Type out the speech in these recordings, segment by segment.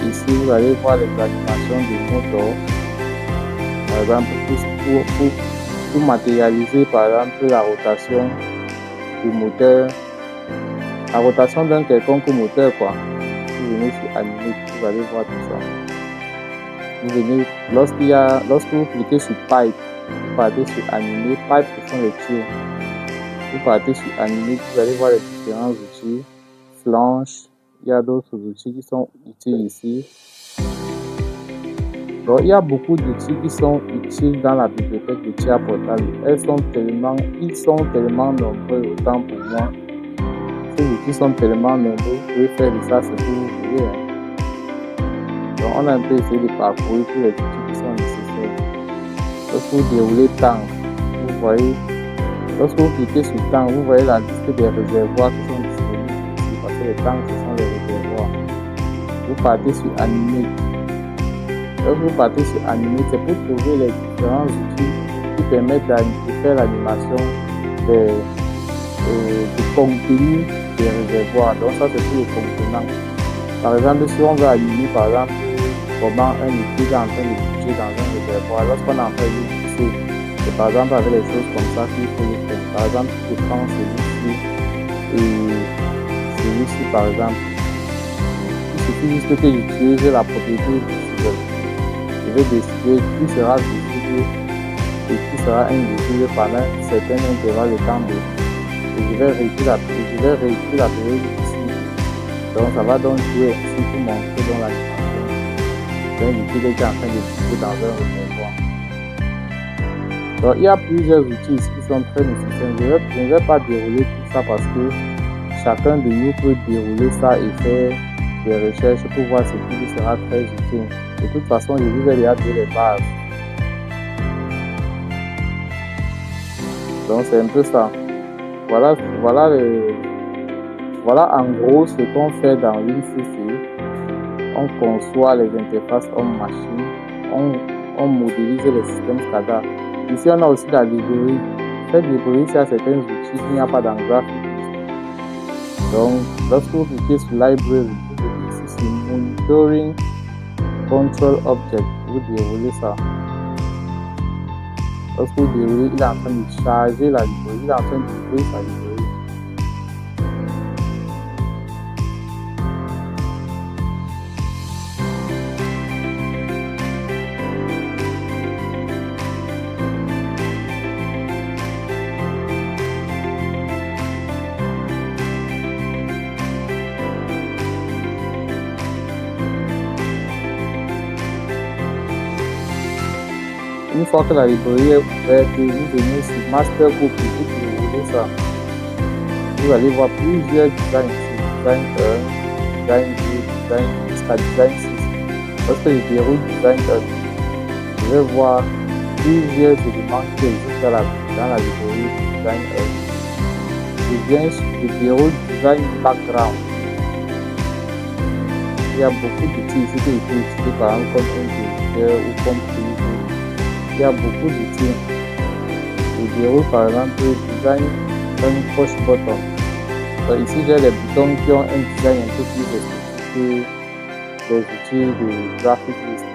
ici, vous allez voir les animations du moteur. Par exemple, pour matérialiser, par exemple, la rotation du moteur, la rotation d'un quelconque moteur, quoi. Vous venez sur Animate, vous allez voir tout ça. Vous venez, lorsque vous cliquez sur Pipe, vous partez sur Animate. Pipe, ce sont les tuyaux. Vous partez sur Animate, vous allez voir les différents outils. Flanche, il y a d'autres outils qui sont utiles ici. Donc, il y a beaucoup d'outils qui sont utiles dans la bibliothèque de Tia Portal. Ils sont tellement nombreux, autant pour moi. Ces outils sont tellement nombreux, vous pouvez faire de ça ce que vous voulez. Donc, on a un peu essayé de parcourir tous les outils qui sont nécessaires. Lorsque vous déroulez Tank, vous voyez, lorsque vous cliquez sur Tank, vous voyez la liste des réservoirs qui sont disponibles ici, parce que les tanks, ce sont les réservoirs. Vous partez sur Animate. Lorsque vous partez sur Animate, c'est pour trouver les différents outils qui permettent de faire l'animation du contenu des réservoirs. Donc ça, c'est pour le contenant. Par exemple, si on veut animer, par exemple, comment un liquide est en train de bouger dans un réservoir, lorsqu'on est en train de pousser, c'est par exemple avec les choses comme ça qu'il faut le faire. Par exemple, je prends celui-ci et celui-ci, par exemple. Il suffit juste que j'utilise la propriété visible. Je vais décider qui sera visible et qui sera invisible pendant un certain intervalle de temps. Et je vais réécrire la période ici. Donc ça va donc jouer ici pour montrer dans l'animation d'un liquide qui est en train de bouger dans un réservoir. Donc il y a plusieurs outils ici qui sont très nécessaires. Je ne vais pas dérouler tout ça parce que chacun de nous peut dérouler ça et faire des recherches pour voir ce qui sera très utile. De toute façon, je vous ai déjà donné les bases. Donc c'est un peu ça. Voilà en gros ce qu'on fait dans WinCC. On conçoit les interfaces homme-machine, on modélise les systèmes SCADA. Ici, on a aussi la librairie. Cette librairie, il y a certains outils qu'il n'y a pas dans Graphics. Donc, lorsque vous cliquez sur Library, vous venez ici sur Monitoring Control Object. Vous déroulez ça. Lorsque vous déroulez, il est en train de charger la librairie, il est en train de créer sa librairie. Une fois que la librairie est ouverte, vous venez sur Master Group et vous déroulez ça. Vous allez voir plusieurs designs ici. Design 1, Design 2, jusqu'à Design 6. Lorsque je déroule Design 1, je vais voir plusieurs éléments qui existent dans la librairie Design 1. Je déroule Design Background. Il y a beaucoup d'outils ici que je peux utiliser par exemple comme un éditeur ou comme preview. Il y a beaucoup d'outils. Je déroule par exemple Design un push button. Donc ici j'ai les boutons qui ont un design un peu plus spécifique que les outils de Graphic List.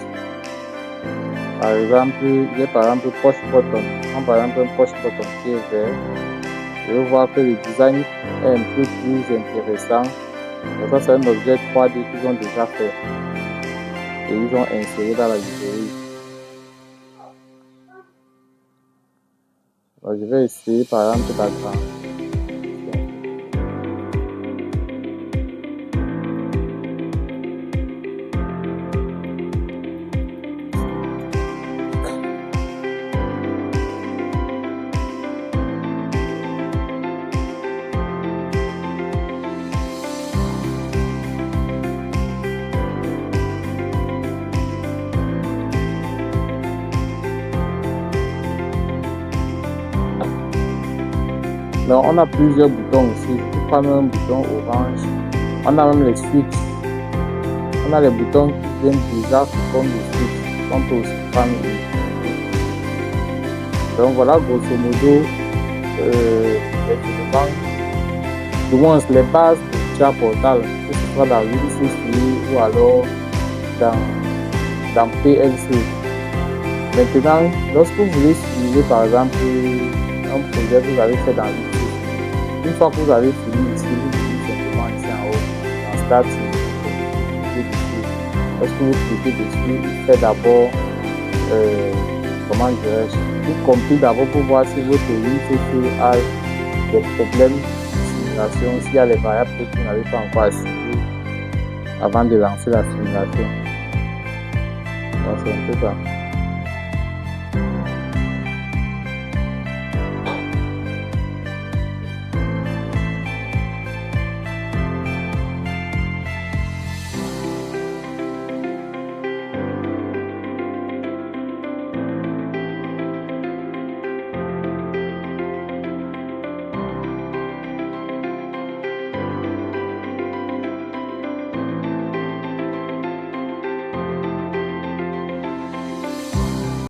Par exemple, j'ai par exemple push button. Par exemple un push button qui est vert. Je vais voir que le design est un peu plus intéressant. Donc ça c'est un objet 3D qu'ils ont déjà fait. Et ils ont inséré dans la librairie. Donc, je vais essayer par exemple d'agrandir. Donc, on a plusieurs boutons ici. Je prends un bouton orange. On a même les switches. On a les boutons qui viennent déjà sous forme de switch. On peut aussi prendre donc voilà, grosso modo, les éléments, du moins les bases de Tia Portal, que ce soit dans WinCC ou alors dans PLC. Maintenant, lorsque vous voulez simuler par exemple un projet que vous avez fait dans YouTube, une fois que vous avez fini ici, vous cliquez simplement ici en haut, dans Start, vous cliquez dessus. Lorsque vous cliquez dessus, il fait d'abord, comment dirais-je, il compile d'abord pour voir si votre YouTube a des problèmes de simulation, s'il y a les variables que vous n'avez pas encore assignées avant de lancer la simulation. Donc c'est un peu ça.